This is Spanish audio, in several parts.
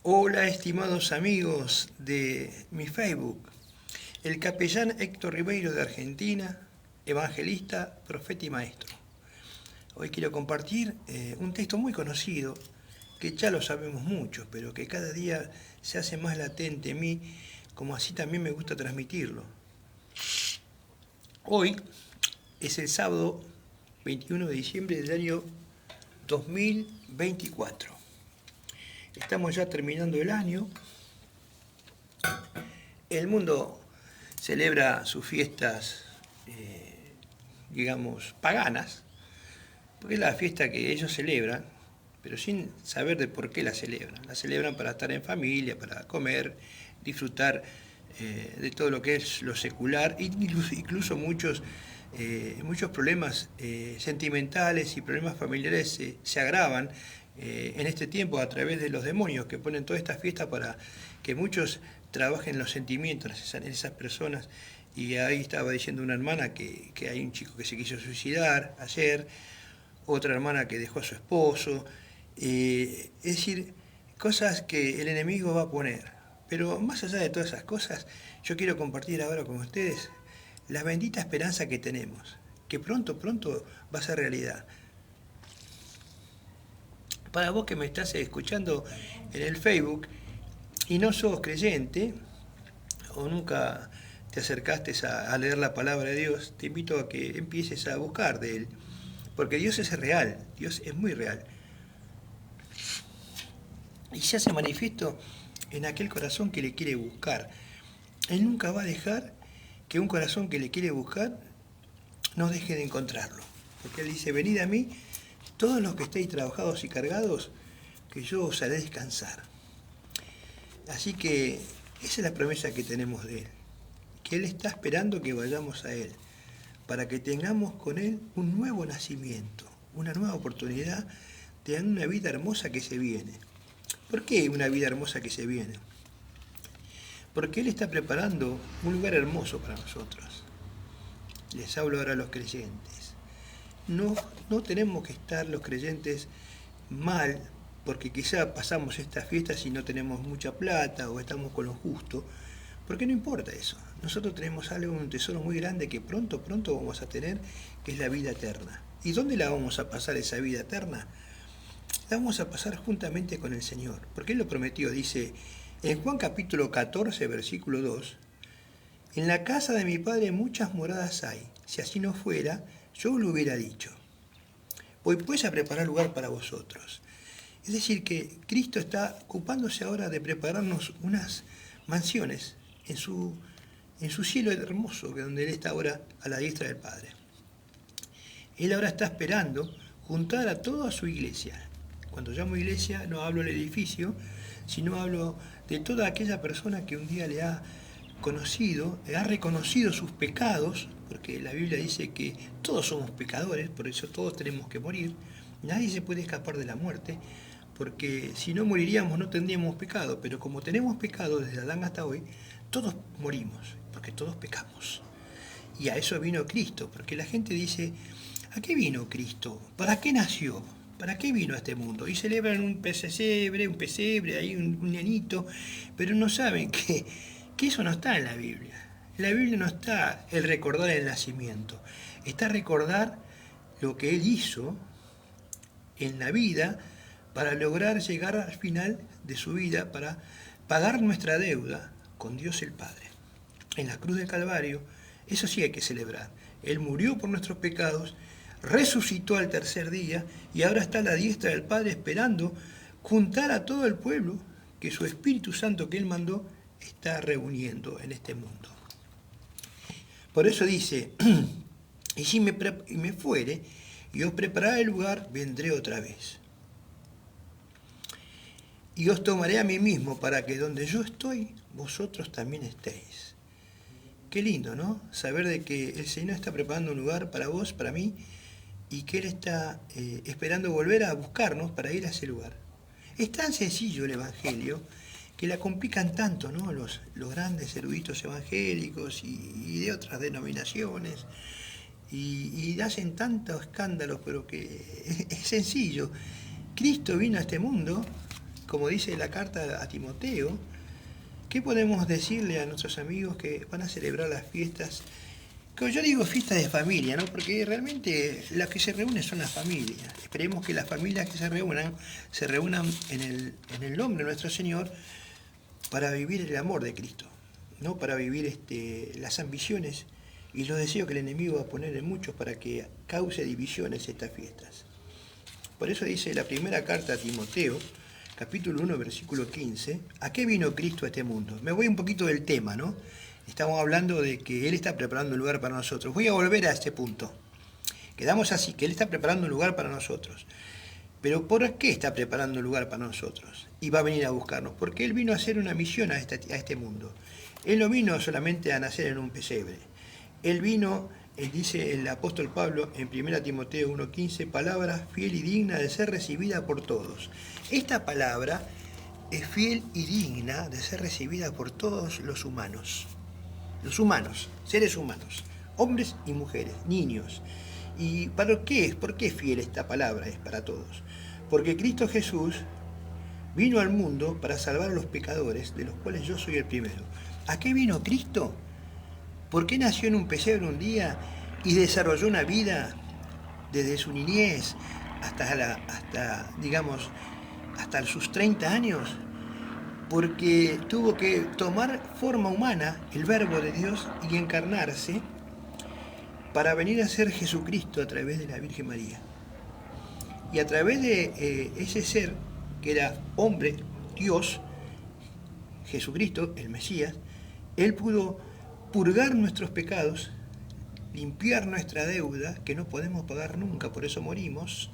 Hola, estimados amigos de mi Facebook. El capellán Héctor Ribeiro de Argentina, evangelista, profeta y maestro. Hoy quiero compartir un texto muy conocido, que ya lo sabemos muchos, pero que cada día se hace más latente en mí, como así también me gusta transmitirlo. Hoy es el sábado 21 de diciembre del año 2024. Estamos ya terminando el año. El mundo celebra sus fiestas, digamos, paganas, porque es la fiesta que ellos celebran, pero sin saber de por qué la celebran. La celebran para estar en familia, para comer, disfrutar de todo lo que es lo secular, incluso muchos problemas sentimentales y problemas familiares se agravan en este tiempo a través de los demonios que ponen toda esta fiesta para que muchos trabajen los sentimientos en esas personas. Y ahí estaba diciendo una hermana que hay un chico que se quiso suicidar ayer, otra hermana que dejó a su esposo, es decir, cosas que el enemigo va a poner. Pero más allá de todas esas cosas, yo quiero compartir ahora con ustedes la bendita esperanza que tenemos, que pronto va a ser realidad. Para vos que me estás escuchando en el Facebook y no sos creyente, o nunca te acercaste a leer la palabra de Dios, te invito a que empieces a buscar de Él. Porque Dios es real, Dios es muy real. Y se hace manifiesto en aquel corazón que le quiere buscar. Él nunca va a dejar que un corazón que le quiere buscar no deje de encontrarlo. Porque Él dice, venid a mí, todos los que estéis trabajados y cargados, que yo os haré descansar. Así que esa es la promesa que tenemos de Él. Que Él está esperando que vayamos a Él, para que tengamos con Él un nuevo nacimiento, una nueva oportunidad de una vida hermosa que se viene. ¿Por qué una vida hermosa que se viene? Porque Él está preparando un lugar hermoso para nosotros. Les hablo ahora a los creyentes. No tenemos que estar los creyentes mal, porque quizá pasamos estas fiestas y no tenemos mucha plata o estamos con lo justo, porque no importa eso. Nosotros tenemos algo, un tesoro muy grande que pronto vamos a tener, que es la vida eterna. ¿Y dónde la vamos a pasar esa vida eterna? La vamos a pasar juntamente con el Señor, porque Él lo prometió, dice en Juan capítulo 14, versículo 2, en la casa de mi Padre muchas moradas hay, si así no fuera, yo lo hubiera dicho. Voy pues a preparar lugar para vosotros. Es decir, que Cristo está ocupándose ahora de prepararnos unas mansiones en su cielo hermoso, que donde Él está ahora a la diestra del Padre. Él ahora está esperando juntar a toda su iglesia. Cuando llamo iglesia no hablo del edificio, sino hablo de toda aquella persona que un día le ha conocido, le ha reconocido sus pecados, porque la Biblia dice que todos somos pecadores, por eso todos tenemos que morir. Nadie se puede escapar de la muerte, porque si no moriríamos no tendríamos pecado, pero como tenemos pecado desde Adán hasta hoy, todos morimos, porque todos pecamos. Y a eso vino Cristo, porque la gente dice, ¿a qué vino Cristo? ¿Para qué nació? ¿Para qué vino a este mundo? Y celebran un pesebre, ahí un nenito, pero no saben que eso no está en la Biblia. En la Biblia no está el recordar el nacimiento, está recordar lo que Él hizo en la vida para lograr llegar al final de su vida, para pagar nuestra deuda con Dios el Padre. En la cruz del Calvario, eso sí hay que celebrar. Él murió por nuestros pecados, resucitó al tercer día y ahora está a la diestra del Padre esperando juntar a todo el pueblo que su Espíritu Santo que Él mandó está reuniendo en este mundo. Por eso dice, y si me fuere y os prepararé el lugar, vendré otra vez. Y os tomaré a mí mismo para que donde yo estoy, vosotros también estéis. Qué lindo, ¿no? Saber de que el Señor está preparando un lugar para vos, para mí, y que Él está esperando volver a buscarnos para ir a ese lugar. Es tan sencillo el Evangelio que la complican tanto, ¿no? Los grandes eruditos evangélicos y de otras denominaciones, y hacen tantos escándalos, pero que es sencillo. Cristo vino a este mundo como dice la carta a Timoteo, ¿qué podemos decirle a nuestros amigos que van a celebrar las fiestas? Como yo digo, fiestas de familia, ¿no? Porque realmente las que se reúnen son las familias. Esperemos que las familias que se reúnan en el nombre de nuestro Señor para vivir el amor de Cristo, no para vivir las ambiciones y los deseos que el enemigo va a poner en muchos para que cause divisiones estas fiestas. Por eso dice la primera carta a Timoteo, capítulo 1, versículo 15, ¿a qué vino Cristo a este mundo? Me voy un poquito del tema, ¿no? Estamos hablando de que Él está preparando un lugar para nosotros. Voy a volver a este punto. Quedamos así, que Él está preparando un lugar para nosotros. Pero ¿por qué está preparando un lugar para nosotros? Y va a venir a buscarnos. Porque Él vino a hacer una misión a este mundo. Él no vino solamente a nacer en un pesebre. Él vino, dice el apóstol Pablo en 1 Timoteo 1:15, palabra fiel y digna de ser recibida por todos. Esta palabra es fiel y digna de ser recibida por todos los humanos. Los humanos, seres humanos, hombres y mujeres, niños. ¿Y para qué es? ¿Por qué fiel esta palabra es para todos? Porque Cristo Jesús vino al mundo para salvar a los pecadores, de los cuales yo soy el primero. ¿A qué vino Cristo? ¿Por qué nació en un pesebre un día y desarrolló una vida desde su niñez hasta sus 30 años? Porque tuvo que tomar forma humana, el verbo de Dios, y encarnarse para venir a ser Jesucristo a través de la Virgen María. Y a través de ese ser, que era hombre, Dios, Jesucristo, el Mesías, Él pudo purgar nuestros pecados, limpiar nuestra deuda, que no podemos pagar nunca, por eso morimos,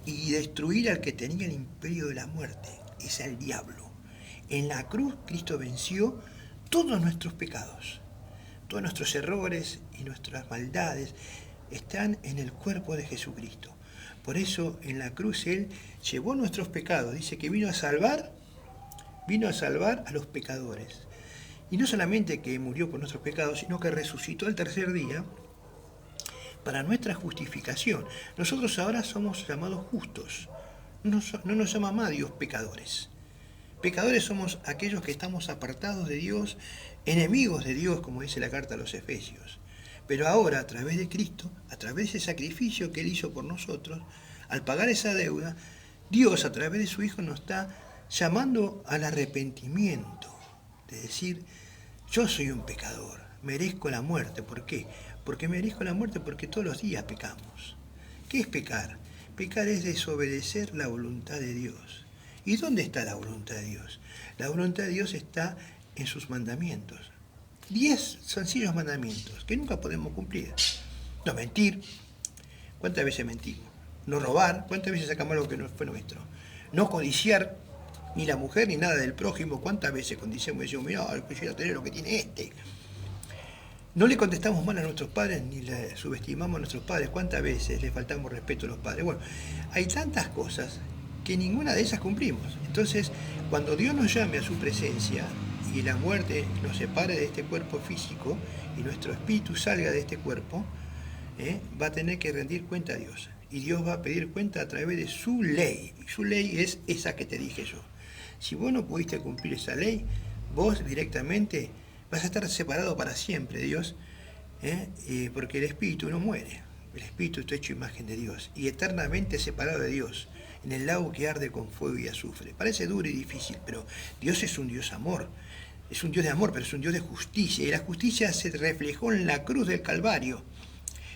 y destruir al que tenía el imperio de la muerte, es el diablo. En la cruz Cristo venció todos nuestros pecados, todos nuestros errores y nuestras maldades están en el cuerpo de Jesucristo. Por eso en la cruz Él llevó nuestros pecados, dice que vino a salvar a los pecadores. Y no solamente que murió por nuestros pecados, sino que resucitó el tercer día para nuestra justificación. Nosotros ahora somos llamados justos, no nos llama más Dios pecadores. Pecadores somos aquellos que estamos apartados de Dios, enemigos de Dios, como dice la carta a los Efesios. Pero ahora, a través de Cristo, a través de ese sacrificio que Él hizo por nosotros, al pagar esa deuda, Dios, a través de su Hijo, nos está llamando al arrepentimiento. De decir, yo soy un pecador, merezco la muerte. ¿Por qué? Porque merezco la muerte porque todos los días pecamos. ¿Qué es pecar? Pecar es desobedecer la voluntad de Dios. ¿Y dónde está la voluntad de Dios? La voluntad de Dios está en sus mandamientos. 10 sencillos mandamientos que nunca podemos cumplir. No mentir. ¿Cuántas veces mentimos? No robar. ¿Cuántas veces sacamos algo que no fue nuestro? No codiciar ni la mujer ni nada del prójimo. ¿Cuántas veces codiciamos y decimos, mira, quisiera tener lo que tiene este? No le contestamos mal a nuestros padres ni le subestimamos a nuestros padres. ¿Cuántas veces le faltamos respeto a los padres? Bueno, hay tantas cosas que ninguna de esas cumplimos. Entonces, cuando Dios nos llame a su presencia y la muerte nos separe de este cuerpo físico y nuestro espíritu salga de este cuerpo, va a tener que rendir cuenta a Dios. Y Dios va a pedir cuenta a través de su ley. Y su ley es esa que te dije yo. Si vos no pudiste cumplir esa ley, vos directamente vas a estar separado para siempre de Dios, porque el espíritu no muere. El espíritu está hecho imagen de Dios y eternamente separado de Dios, en el lago que arde con fuego y azufre. Parece duro y difícil, pero Dios es un Dios amor. Es un Dios de amor, pero es un Dios de justicia. Y la justicia se reflejó en la cruz del Calvario.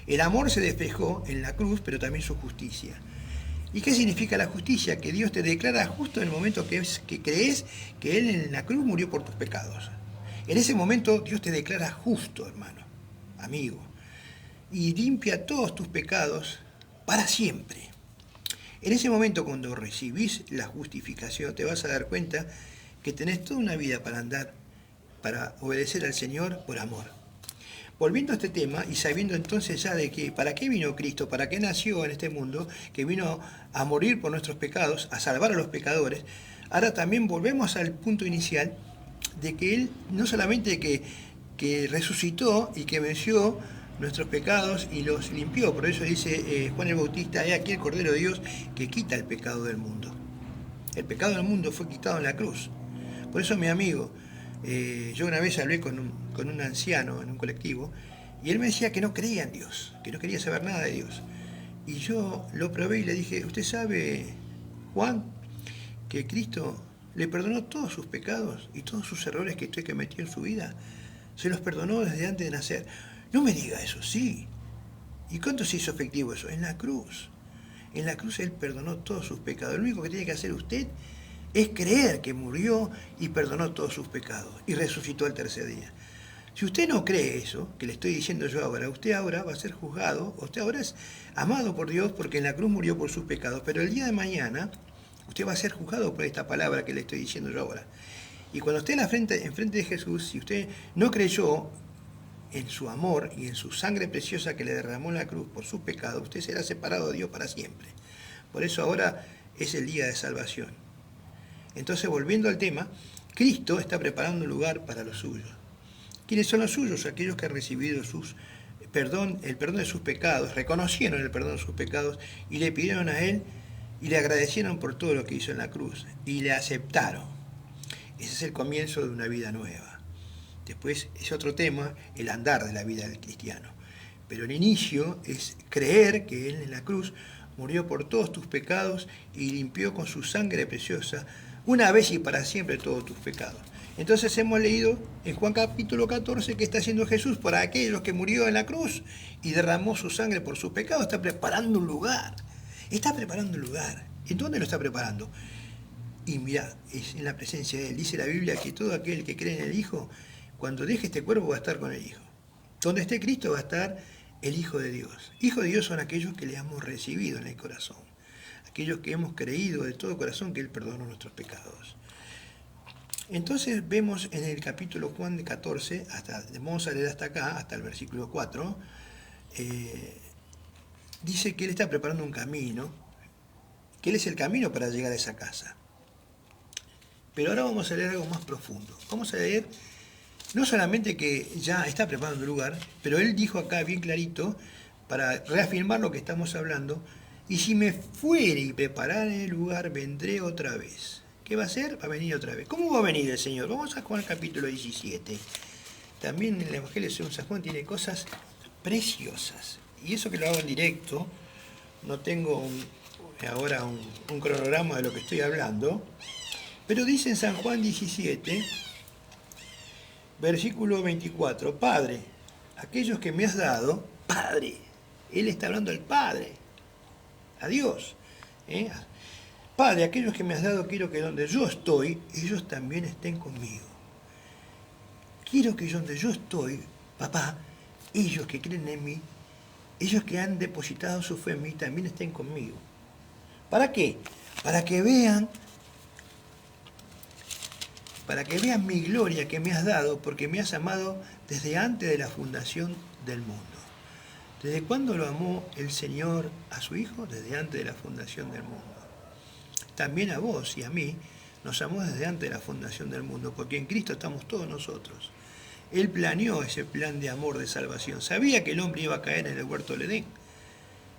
El amor se reflejó en la cruz, pero también su justicia. ¿Y qué significa la justicia? Que Dios te declara justo en el momento que crees que Él en la cruz murió por tus pecados. En ese momento Dios te declara justo, hermano, amigo, y limpia todos tus pecados para siempre. En ese momento, cuando recibís la justificación, te vas a dar cuenta que tenés toda una vida para andar, para obedecer al Señor por amor. Volviendo a este tema y sabiendo entonces ya de que para qué vino Cristo, para qué nació en este mundo, que vino a morir por nuestros pecados, a salvar a los pecadores, ahora también volvemos al punto inicial de que Él no solamente que resucitó y que venció nuestros pecados y los limpió. Por eso dice Juan el Bautista, he aquí el Cordero de Dios que quita el pecado del mundo. El pecado del mundo fue quitado en la cruz. Por eso mi amigo, yo una vez hablé con un anciano en un colectivo y él me decía que no creía en Dios, que no quería saber nada de Dios. Y yo lo probé y le dije, ¿usted sabe, Juan, que Cristo le perdonó todos sus pecados y todos sus errores que usted cometió en su vida? Se los perdonó desde antes de nacer. No me diga eso, sí. ¿Y cuánto se hizo efectivo eso? En la cruz. En la cruz Él perdonó todos sus pecados. Lo único que tiene que hacer usted es creer que murió y perdonó todos sus pecados y resucitó al tercer día. Si usted no cree eso, que le estoy diciendo yo ahora, usted ahora va a ser juzgado, usted ahora es amado por Dios porque en la cruz murió por sus pecados, pero el día de mañana usted va a ser juzgado por esta palabra que le estoy diciendo yo ahora. Y cuando esté enfrente de Jesús, si usted no creyó en su amor y en su sangre preciosa que le derramó en la cruz por sus pecados, usted será separado de Dios para siempre. Por eso ahora es el día de salvación. Entonces, volviendo al tema, Cristo está preparando un lugar para los suyos. ¿Quiénes son los suyos? Aquellos que han recibido el perdón de sus pecados, reconocieron el perdón de sus pecados y le pidieron a Él y le agradecieron por todo lo que hizo en la cruz y le aceptaron. Ese es el comienzo de una vida nueva. Después es otro tema, el andar de la vida del cristiano. Pero el inicio es creer que Él en la cruz murió por todos tus pecados y limpió con su sangre preciosa una vez y para siempre todos tus pecados. Entonces hemos leído en Juan capítulo 14 que está haciendo Jesús para aquellos que murió en la cruz y derramó su sangre por sus pecados. Está preparando un lugar. Está preparando un lugar. ¿En dónde lo está preparando? Y mira, es en la presencia de Él. Dice la Biblia que todo aquel que cree en el Hijo, cuando deje este cuerpo va a estar con el Hijo. Donde esté Cristo va a estar el Hijo de Dios. Hijo de Dios son aquellos que le hemos recibido en el corazón. Aquellos que hemos creído de todo corazón que Él perdonó nuestros pecados. Entonces vemos en el capítulo Juan de 14, vamos a leer hasta acá, hasta el versículo 4, dice que Él está preparando un camino, que Él es el camino para llegar a esa casa. Pero ahora vamos a leer algo más profundo. Vamos a leer no solamente que ya está preparando el lugar, pero Él dijo acá bien clarito, para reafirmar lo que estamos hablando, y si me fuere y preparare el lugar, vendré otra vez. ¿Qué va a hacer? Va a venir otra vez. ¿Cómo va a venir el Señor? Vamos a Juan capítulo 17. También el Evangelio según San Juan tiene cosas preciosas. Y eso que lo hago en directo, no tengo ahora un cronograma de lo que estoy hablando, pero dice en San Juan 17, versículo 24, Padre, aquellos que me has dado, Padre, Él está hablando al Padre, a Dios, Padre, aquellos que me has dado, quiero que donde yo estoy, ellos también estén conmigo. Quiero que donde yo estoy, papá, ellos que creen en mí, ellos que han depositado su fe en mí, también estén conmigo. ¿Para qué? Para que vean mi gloria que me has dado, porque me has amado desde antes de la fundación del mundo. ¿Desde cuándo lo amó el Señor a su Hijo? Desde antes de la fundación del mundo. También a vos y a mí nos amó desde antes de la fundación del mundo, porque en Cristo estamos todos nosotros. Él planeó ese plan de amor, de salvación. Sabía que el hombre iba a caer en el huerto del Edén.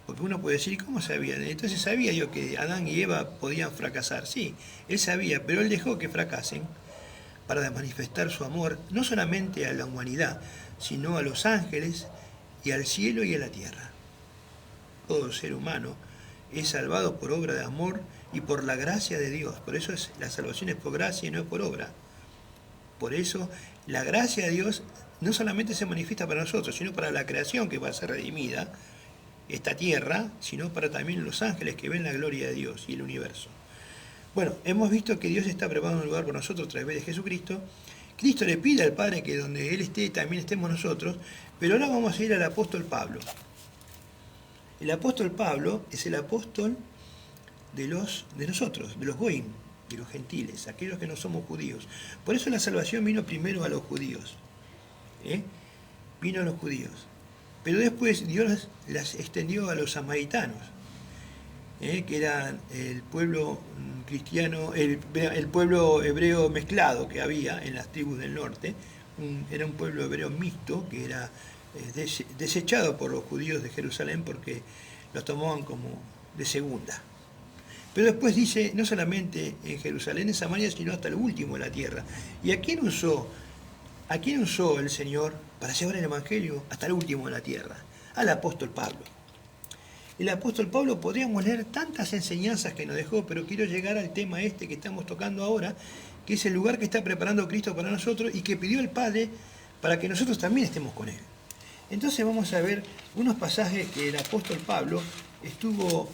Porque uno puede decir, ¿cómo sabía? Entonces sabía yo que Adán y Eva podían fracasar. Sí, él sabía, pero él dejó que fracasen para manifestar su amor no solamente a la humanidad, sino a los ángeles y al cielo y a la tierra. Todo ser humano es salvado por obra de amor y por la gracia de Dios. Por eso la salvación es por gracia y no es por obra. Por eso la gracia de Dios no solamente se manifiesta para nosotros, sino para la creación que va a ser redimida, esta tierra, sino para también los ángeles que ven la gloria de Dios y el universo. Bueno, hemos visto que Dios está preparando un lugar por nosotros a través de Jesucristo. Cristo le pide al Padre que donde Él esté también estemos nosotros, pero ahora vamos a ir al apóstol Pablo. El apóstol Pablo es el apóstol de nosotros, de los goim, de los gentiles, aquellos que no somos judíos. Por eso la salvación vino primero a los judíos. Vino a los judíos. Pero después Dios las extendió a los samaritanos, que eran el pueblo cristiano, el pueblo hebreo mezclado que había en las tribus del norte. Era un pueblo hebreo mixto que era desechado por los judíos de Jerusalén porque los tomaban como de segunda. Pero después dice, no solamente en Jerusalén, en Samaria, sino hasta el último de la tierra. ¿Y a quién usó? ¿A quién usó el Señor para llevar el Evangelio hasta el último de la tierra? Al apóstol Pablo. El apóstol Pablo, podríamos leer tantas enseñanzas que nos dejó, pero quiero llegar al tema este que estamos tocando ahora, que es el lugar que está preparando Cristo para nosotros y que pidió el Padre para que nosotros también estemos con Él. Entonces vamos a ver unos pasajes que el apóstol Pablo estuvo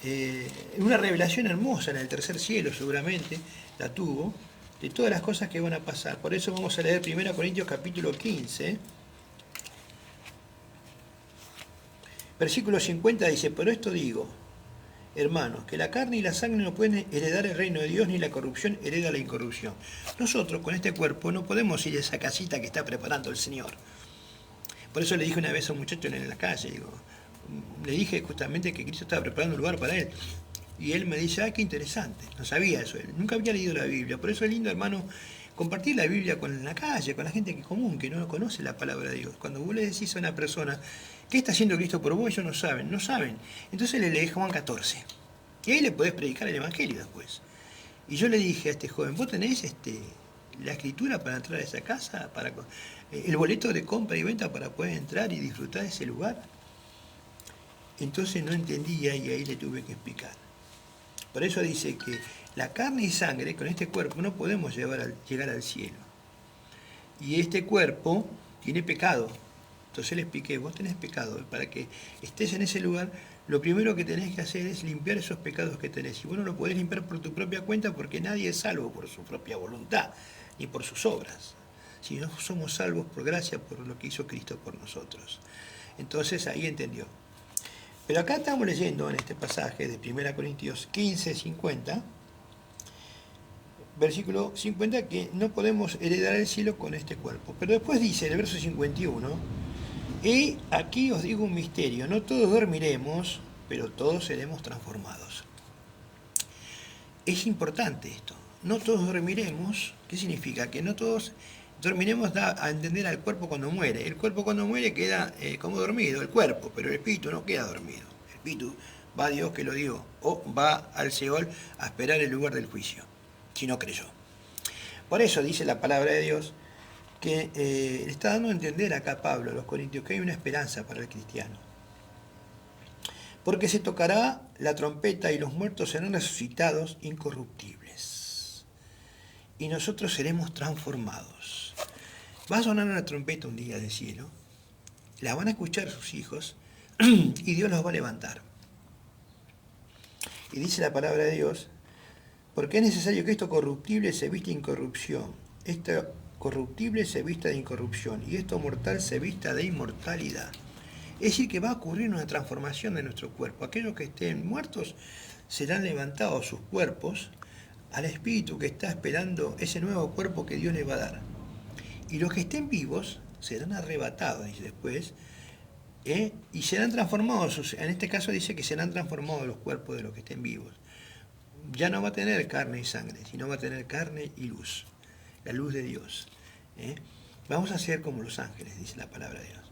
en una revelación hermosa en el tercer cielo, seguramente la tuvo, de todas las cosas que van a pasar. Por eso vamos a leer 1 Corintios capítulo 15, versículo 50, dice: pero esto digo, hermanos, que la carne y la sangre no pueden heredar el reino de Dios, ni la corrupción hereda la incorrupción. Nosotros con este cuerpo no podemos ir a esa casita que está preparando el Señor. Por eso le dije una vez a un muchacho en la calle, le dije justamente que Cristo estaba preparando un lugar para él. Y él me dice, qué interesante, no sabía eso, él nunca había leído la Biblia. Por eso es lindo, hermano, compartir la Biblia con la calle, con la gente común, que no conoce la palabra de Dios. Cuando vos le decís a una persona, ¿qué está haciendo Cristo por vos? Ellos no saben. Entonces le lees Juan 14. Y ahí le podés predicar el Evangelio después. Y yo le dije a este joven, ¿vos tenés la escritura para entrar a esa casa? El boleto de compra y venta para poder entrar y disfrutar de ese lugar. Entonces no entendía y ahí le tuve que explicar. Por eso dice que la carne y sangre, con este cuerpo, no podemos llegar al cielo. Y este cuerpo tiene pecado. Entonces le expliqué, vos tenés pecado. Para que estés en ese lugar, lo primero que tenés que hacer es limpiar esos pecados que tenés. Y vos no lo podés limpiar por tu propia cuenta, porque nadie es salvo por su propia voluntad, ni por sus obras. Si no somos salvos por gracia, por lo que hizo Cristo por nosotros. Entonces ahí entendió. Pero acá estamos leyendo en este pasaje de 1 Corintios 15, 50, versículo 50, que no podemos heredar el cielo con este cuerpo. Pero después dice en el verso 51, y aquí os digo un misterio, no todos dormiremos, pero todos seremos transformados. Es importante esto, no todos dormiremos. ¿Qué significa? Que no todos dormiremos, da a entender al cuerpo cuando muere. El cuerpo cuando muere queda como dormido, el cuerpo, pero el espíritu no queda dormido. El espíritu va a Dios que lo dio, o va al Seol a esperar el lugar del juicio, si no creyó. Por eso dice la palabra de Dios que le está dando a entender acá Pablo a los Corintios que hay una esperanza para el cristiano. Porque se tocará la trompeta y los muertos serán resucitados incorruptibles. Y nosotros seremos transformados. Va a sonar una trompeta un día del cielo, la van a escuchar sus hijos y Dios los va a levantar. Y dice la palabra de Dios, porque es necesario que esto corruptible se vista de incorrupción, esto corruptible se vista de incorrupción y esto mortal se vista de inmortalidad. Es decir, que va a ocurrir una transformación de nuestro cuerpo. Aquellos que estén muertos serán levantados sus cuerpos al espíritu que está esperando ese nuevo cuerpo que Dios les va a dar. Y los que estén vivos serán arrebatados, dice después, y serán transformados. En este caso dice que serán transformados los cuerpos de los que estén vivos. Ya no va a tener carne y sangre, sino va a tener carne y luz, la luz de Dios. Vamos a ser como los ángeles, dice la palabra de Dios.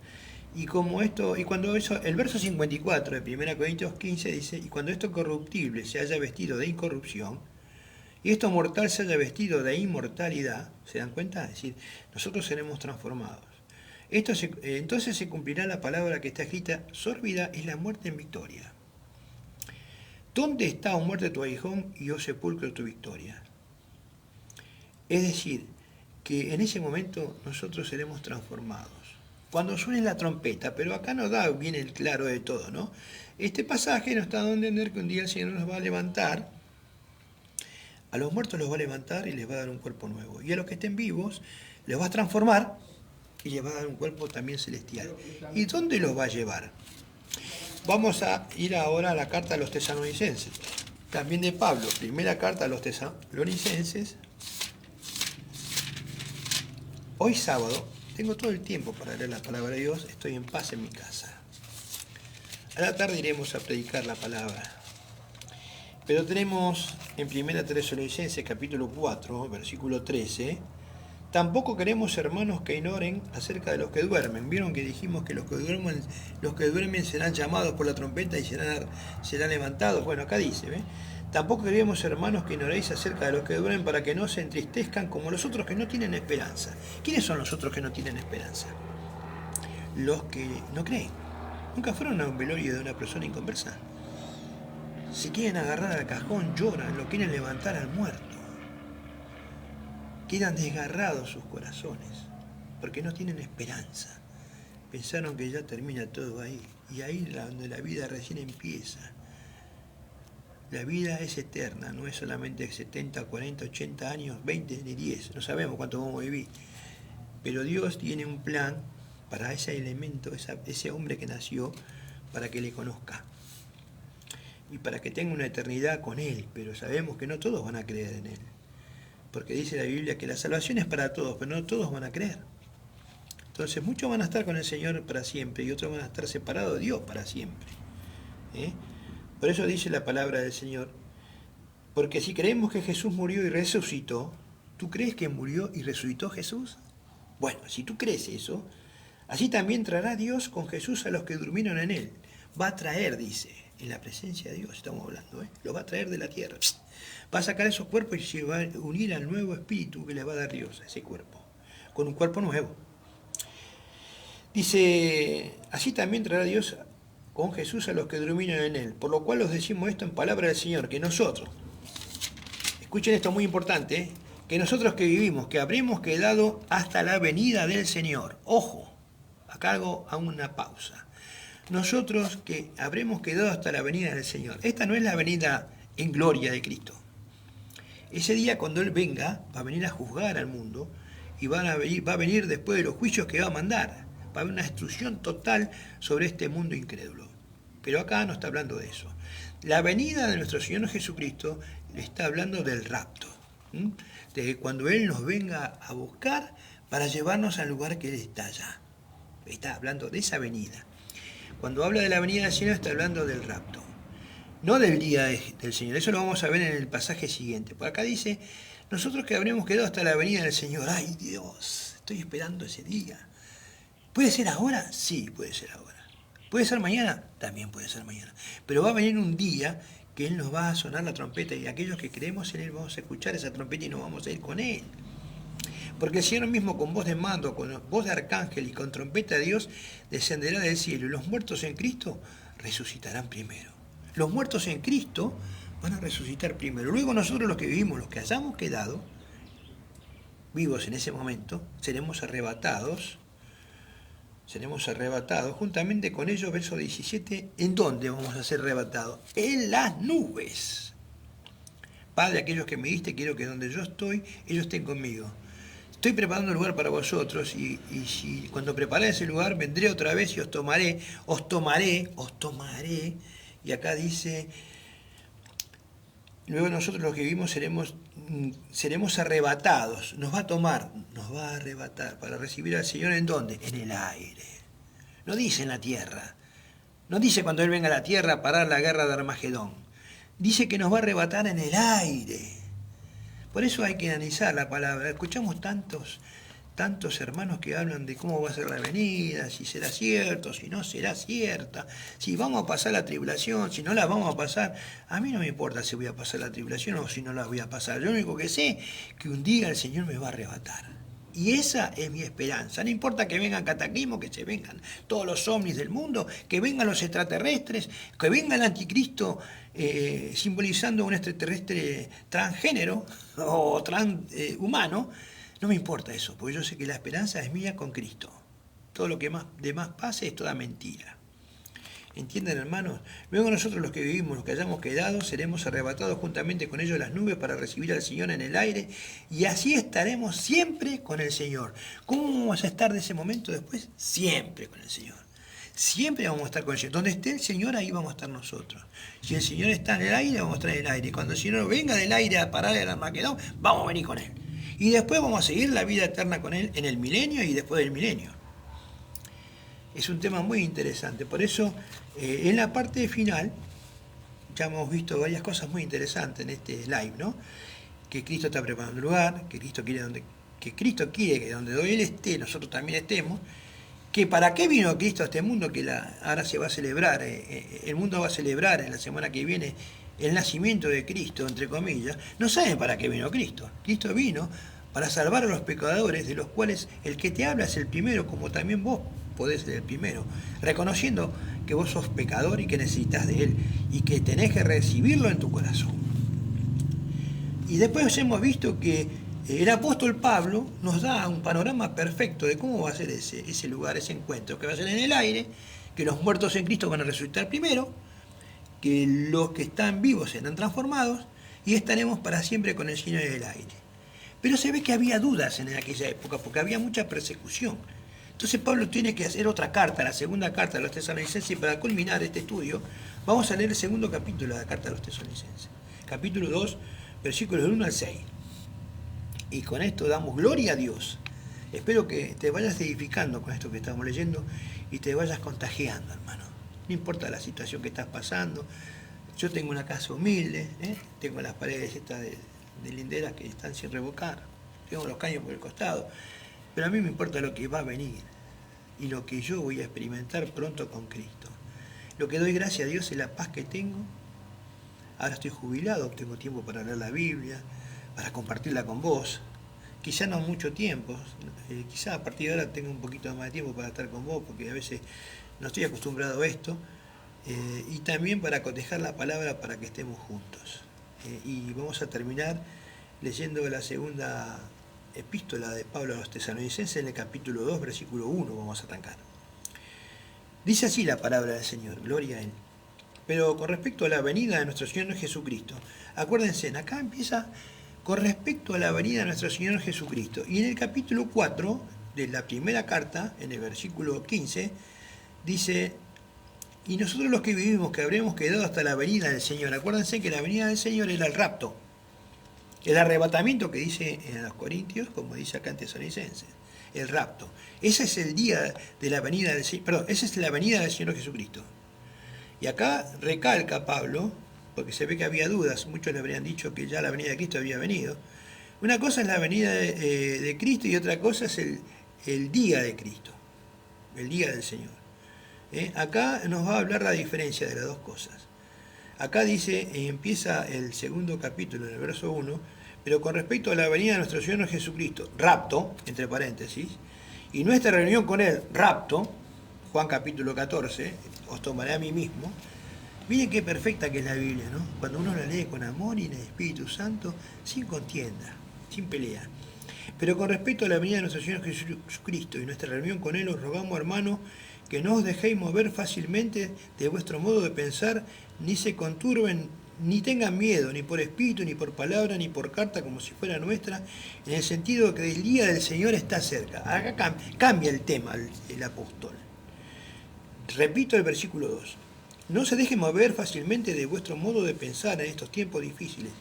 Y cuando eso, el verso 54 de 1 Corintios 15 dice, y cuando esto corruptible se haya vestido de incorrupción, y esto mortal se haya vestido de inmortalidad, ¿se dan cuenta? Es decir, nosotros seremos transformados. Entonces se cumplirá la palabra que está escrita, sórbida es la muerte en victoria. ¿Dónde está, o muerte, tu aguijón y o sepulcro tu victoria? Es decir, que en ese momento nosotros seremos transformados. Cuando suene la trompeta, pero acá nos da bien el claro de todo, ¿no? Este pasaje nos está dando a entender que un día el Señor nos va a levantar, a los muertos los va a levantar y les va a dar un cuerpo nuevo. Y a los que estén vivos los va a transformar y les va a dar un cuerpo también celestial. ¿Y dónde los va a llevar? Vamos a ir ahora a la carta a los tesalonicenses. También de Pablo, primera carta a los tesalonicenses. Hoy sábado, tengo todo el tiempo para leer la palabra de Dios, estoy en paz en mi casa. A la tarde iremos a predicar la palabra. Pero tenemos en 1 Tesalonicenses capítulo 4, versículo 13, tampoco queremos, hermanos, que ignoren acerca de los que duermen. Vieron que dijimos que los que duermen serán llamados por la trompeta y serán levantados. Bueno, acá dice, Tampoco queremos, hermanos, que ignoréis acerca de los que duermen para que no se entristezcan como los otros que no tienen esperanza. ¿Quiénes son los otros que no tienen esperanza? Los que no creen. Nunca fueron a un velorio de una persona inconversa. Se quieren agarrar al cajón, lloran, lo quieren levantar al muerto. Quedan desgarrados sus corazones, porque no tienen esperanza. Pensaron que ya termina todo ahí, y ahí es donde la vida recién empieza. La vida es eterna, no es solamente 70, 40, 80 años, 20 ni 10, no sabemos cuánto vamos a vivir. Pero Dios tiene un plan para ese elemento, ese hombre que nació, para que le conozca. Y para que tenga una eternidad con Él, pero sabemos que no todos van a creer en Él. Porque dice la Biblia que la salvación es para todos, pero no todos van a creer. Entonces muchos van a estar con el Señor para siempre y otros van a estar separados de Dios para siempre. Por eso dice la palabra del Señor, porque si creemos que Jesús murió y resucitó, ¿tú crees que murió y resucitó Jesús? Bueno, si tú crees eso, así también traerá Dios con Jesús a los que durmieron en Él. Va a traer, dice, en la presencia de Dios estamos hablando, lo va a traer de la tierra. Va a sacar esos cuerpos y se va a unir al nuevo espíritu que le va a dar Dios a ese cuerpo, con un cuerpo nuevo. Dice, así también traerá Dios con Jesús a los que durmieron en Él. Por lo cual os decimos esto en palabra del Señor, que nosotros, escuchen esto muy importante, que nosotros que vivimos, que habremos quedado hasta la venida del Señor. Ojo, acá hago una pausa. Nosotros que habremos quedado hasta la venida del Señor. Esta no es la venida en gloria de Cristo. Ese día cuando Él venga, va a venir a juzgar al mundo y va a venir después de los juicios que va a mandar. Va a haber una destrucción total sobre este mundo incrédulo. Pero acá no está hablando de eso. La venida de nuestro Señor Jesucristo está hablando del rapto. De cuando Él nos venga a buscar para llevarnos al lugar que Él está allá. Está hablando de esa venida. Cuando habla de la venida del Señor está hablando del rapto. No del día del Señor. Eso lo vamos a ver en el pasaje siguiente. Por acá dice, nosotros que habremos quedado hasta la venida del Señor. ¡Ay, Dios! Estoy esperando ese día. ¿Puede ser ahora? Sí, puede ser ahora. ¿Puede ser mañana? También puede ser mañana. Pero va a venir un día que Él nos va a sonar la trompeta y aquellos que creemos en Él vamos a escuchar esa trompeta y nos vamos a ir con Él. Porque el Señor mismo con voz de mando, con voz de arcángel y con trompeta de Dios descenderá del cielo y los muertos en Cristo resucitarán primero. Los muertos en Cristo van a resucitar primero. Luego nosotros los que vivimos, los que hayamos quedado vivos en ese momento, seremos arrebatados juntamente con ellos, verso 17, ¿en dónde vamos a ser arrebatados? En las nubes. Padre, aquellos que me diste, quiero que donde yo estoy, ellos estén conmigo. Estoy preparando un lugar para vosotros y si cuando prepare ese lugar vendré otra vez y os tomaré. Y acá dice, luego nosotros los que vivimos seremos arrebatados. Nos va a arrebatar para recibir al Señor ¿en dónde? En el aire. No dice en la tierra. No dice cuando Él venga a la tierra a parar la guerra de Armagedón. Dice que nos va a arrebatar en el aire. Por eso hay que analizar la palabra. Escuchamos tantos hermanos que hablan de cómo va a ser la venida, si será cierto, si no será cierta, si vamos a pasar la tribulación, si no la vamos a pasar. A mí no me importa si voy a pasar la tribulación o si no la voy a pasar. Yo lo único que sé es que un día el Señor me va a arrebatar. Y esa es mi esperanza. No importa que vengan cataclismos, que se vengan todos los ovnis del mundo, que vengan los extraterrestres, que venga el anticristo simbolizando un extraterrestre transgénero o transhumano. No me importa eso, porque yo sé que la esperanza es mía con Cristo. Todo lo que demás pase es toda mentira. ¿Entienden, hermanos? Luego nosotros los que vivimos, los que hayamos quedado, seremos arrebatados juntamente con ellos en las nubes para recibir al Señor en el aire y así estaremos siempre con el Señor. ¿Cómo vamos a estar de ese momento después? Siempre con el Señor. Siempre vamos a estar con el Señor. Donde esté el Señor, ahí vamos a estar nosotros. Si el Señor está en el aire, vamos a estar en el aire. Cuando el Señor venga del aire a parar el Armagedón, vamos a venir con Él. Y después vamos a seguir la vida eterna con Él en el milenio y después del milenio. Es un tema muy interesante. Por eso, en la parte final, ya hemos visto varias cosas muy interesantes en este live, ¿no? Que Cristo está preparando un lugar, que Cristo quiere que donde Él esté, nosotros también estemos. Que para qué vino Cristo a este mundo, que ahora se va a celebrar, el mundo va a celebrar en la semana que viene el nacimiento de Cristo, entre comillas, no saben para qué vino Cristo. Cristo vino para salvar a los pecadores, de los cuales el que te habla es el primero, como también vos podés ser el primero, reconociendo que vos sos pecador y que necesitas de Él, y que tenés que recibirlo en tu corazón. Y después hemos visto que el apóstol Pablo nos da un panorama perfecto de cómo va a ser ese lugar, ese encuentro, que va a ser en el aire, que los muertos en Cristo van a resucitar primero, que los que están vivos serán transformados y estaremos para siempre con el Señor en el aire. Pero se ve que había dudas en aquella época porque había mucha persecución. Entonces Pablo tiene que hacer otra carta, la segunda carta de los Tesalonicenses, y para culminar este estudio vamos a leer el segundo capítulo de la carta de los Tesalonicenses. Capítulo 2, versículos del 1 al 6. Y con esto damos gloria a Dios. Espero que te vayas edificando con esto que estamos leyendo y te vayas contagiando, hermano. No importa la situación que estás pasando. Yo tengo una casa humilde, tengo las paredes estas de linderas que están sin revocar, tengo los caños por el costado, pero a mí me importa lo que va a venir y lo que yo voy a experimentar pronto con Cristo. Lo que doy gracias a Dios es la paz que tengo. Ahora estoy jubilado, tengo tiempo para leer la Biblia, para compartirla con vos. Quizá no mucho tiempo, quizá a partir de ahora tengo un poquito más de tiempo para estar con vos, porque a veces no estoy acostumbrado a esto, y también para cotejar la palabra para que estemos juntos. Y vamos a terminar leyendo la segunda epístola de Pablo a los Tesalonicenses en el capítulo 2, versículo 1, vamos a arrancar. Dice así la palabra del Señor, gloria a Él. Pero con respecto a la venida de nuestro Señor Jesucristo, acuérdense, acá empieza con respecto a la venida de nuestro Señor Jesucristo. Y en el capítulo 4 de la primera carta, en el versículo 15, dice: y nosotros los que vivimos, que habremos quedado hasta la venida del Señor. Acuérdense que la venida del Señor era el rapto, el arrebatamiento que dice en los Corintios, como dice acá en Tesalonicenses, el rapto. Ese es el día de la venida del Señor, perdón, esa es la venida del Señor Jesucristo. Y acá recalca Pablo, porque se ve que había dudas, muchos le habrían dicho que ya la venida de Cristo había venido. Una cosa es la venida de Cristo y otra cosa es el día de Cristo, el día del Señor. Acá nos va a hablar la diferencia de las dos cosas. Acá dice, empieza el segundo capítulo, en el verso 1, pero con respecto a la venida de nuestro Señor Jesucristo, rapto, entre paréntesis, y nuestra reunión con Él, rapto, Juan capítulo 14, os tomaré a mí mismo. Miren qué perfecta que es la Biblia, ¿no? Cuando uno la lee con amor y en el Espíritu Santo, sin contienda, sin pelea. Pero con respecto a la venida de nuestro Señor Jesucristo y nuestra reunión con Él, os rogamos, hermanos, que no os dejéis mover fácilmente de vuestro modo de pensar, ni se conturben, ni tengan miedo, ni por espíritu, ni por palabra, ni por carta, como si fuera nuestra, en el sentido de que el día del Señor está cerca. Acá cambia el tema el apóstol. Repito el versículo 2. No se dejen mover fácilmente de vuestro modo de pensar en estos tiempos difíciles.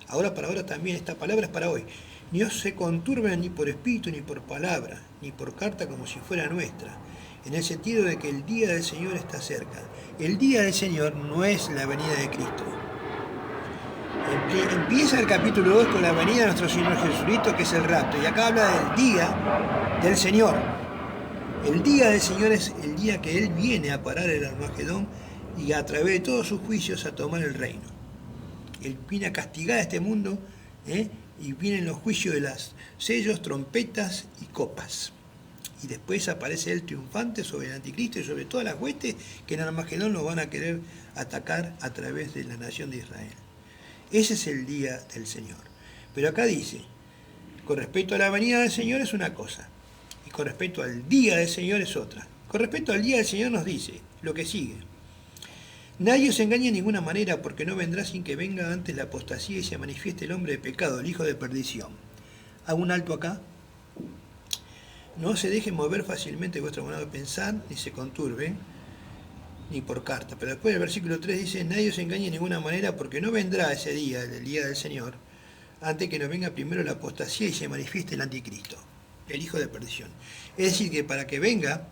Ahora también, esta palabra es para hoy. Ni os se conturben ni por espíritu, ni por palabra, ni por carta, como si fuera nuestra, en el sentido de que el día del Señor está cerca. El día del Señor no es la venida de Cristo. Empieza el capítulo 2 con la venida de nuestro Señor Jesucristo, que es el rapto, y acá habla del día del Señor. El día del Señor es el día que Él viene a parar el Armagedón y a través de todos sus juicios a tomar el reino. Él viene a castigar a este mundo, y vienen los juicios de las sellos, trompetas y copas. Y después aparece Él triunfante sobre el anticristo y sobre todas las huestes que en Armagedón lo van a querer atacar a través de la nación de Israel. Ese es el día del Señor. Pero acá dice, con respecto a la venida del Señor es una cosa, y con respecto al día del Señor es otra. Con respecto al día del Señor nos dice lo que sigue: nadie os engañe de ninguna manera, porque no vendrá sin que venga antes la apostasía y se manifieste el hombre de pecado, el hijo de perdición. Hago un alto acá. No se deje mover fácilmente vuestro modo de pensar, ni se conturbe, ni por carta. Pero después el versículo 3 dice, nadie os engañe de ninguna manera, porque no vendrá ese día, el día del Señor, antes que no venga primero la apostasía y se manifieste el anticristo, el hijo de perdición. Es decir, que para que venga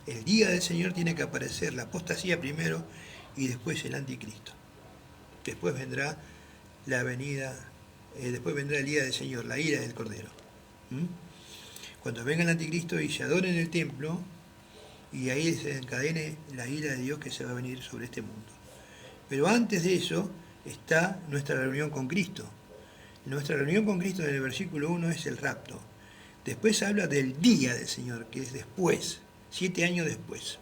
el día del Señor tiene que aparecer la apostasía primero y después el anticristo. Después vendrá la venida, después vendrá el día del Señor, la ira del Cordero. Cuando venga el anticristo y se adore en el templo, y ahí se encadene la ira de Dios que se va a venir sobre este mundo. Pero antes de eso está nuestra reunión con Cristo. Nuestra reunión con Cristo en el versículo 1 es el rapto. Después habla del día del Señor, que es después, 7 años después.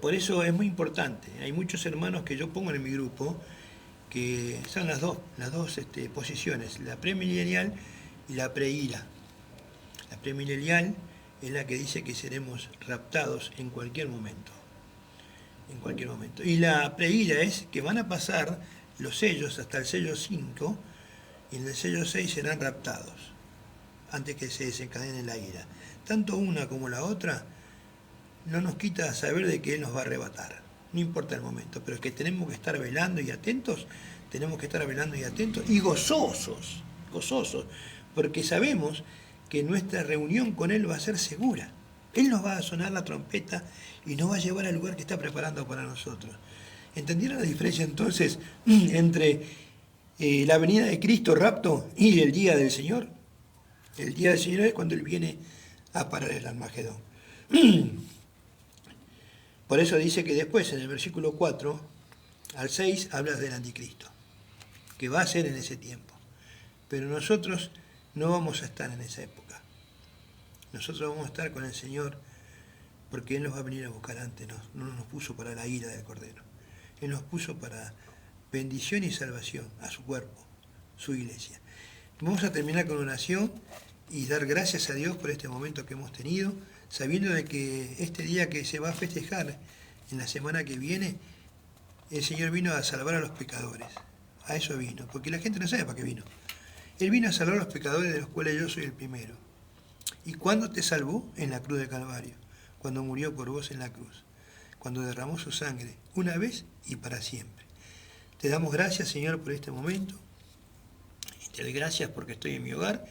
Por eso es muy importante. Hay muchos hermanos que yo pongo en mi grupo que son las dos posiciones, la premilenial y la preira. La premilenial es la que dice que seremos raptados en cualquier momento. En cualquier momento. Y la preira es que van a pasar los sellos hasta el sello 5 y en el sello 6 serán raptados antes que se desencadene la ira. Tanto una como la otra no nos quita saber de que Él nos va a arrebatar. No importa el momento, pero es que tenemos que estar velando y atentos, tenemos que estar velando y atentos y gozosos, porque sabemos que nuestra reunión con Él va a ser segura. Él nos va a sonar la trompeta y nos va a llevar al lugar que está preparando para nosotros. ¿Entendieron la diferencia entonces entre la venida de Cristo, rapto, y el día del Señor? El día del Señor es cuando Él viene a parar el Armagedón. Por eso dice que después, en el versículo 4 al 6, hablas del anticristo, que va a ser en ese tiempo. Pero nosotros no vamos a estar en esa época. Nosotros vamos a estar con el Señor porque Él nos va a venir a buscar antes. No nos puso para la ira del Cordero. Él nos puso para bendición y salvación a su cuerpo, su iglesia. Vamos a terminar con oración y dar gracias a Dios por este momento que hemos tenido, sabiendo de que este día que se va a festejar en la semana que viene, el Señor vino a salvar a los pecadores. A eso vino, porque la gente no sabe para qué vino. Él vino a salvar a los pecadores, de los cuales yo soy el primero. ¿Y cuándo te salvó? En la cruz de Calvario, cuando murió por vos en la cruz, cuando derramó su sangre, una vez y para siempre. Te damos gracias, Señor, por este momento. Y te doy gracias porque estoy en mi hogar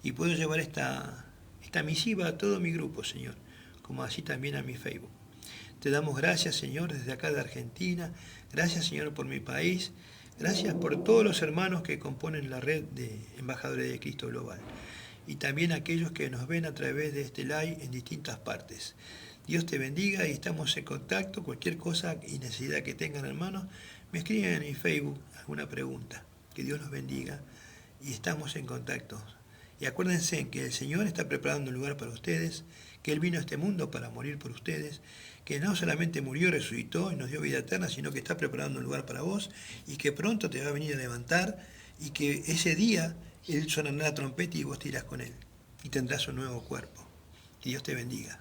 y puedo llevar esta misiva a todo mi grupo, Señor, como así también a mi Facebook. Te damos gracias, Señor, desde acá de Argentina. Gracias, Señor, por mi país. Gracias por todos los hermanos que componen la red de Embajadores de Cristo Global. Y también aquellos que nos ven a través de este live en distintas partes. Dios te bendiga y estamos en contacto. Cualquier cosa y necesidad que tengan, hermanos, me escriben en mi Facebook alguna pregunta. Que Dios los bendiga y estamos en contacto. Y acuérdense que el Señor está preparando un lugar para ustedes, que Él vino a este mundo para morir por ustedes, que no solamente murió, resucitó y nos dio vida eterna, sino que está preparando un lugar para vos y que pronto te va a venir a levantar y que ese día Él sonará la trompeta y vos te irás con Él y tendrás un nuevo cuerpo. Que Dios te bendiga.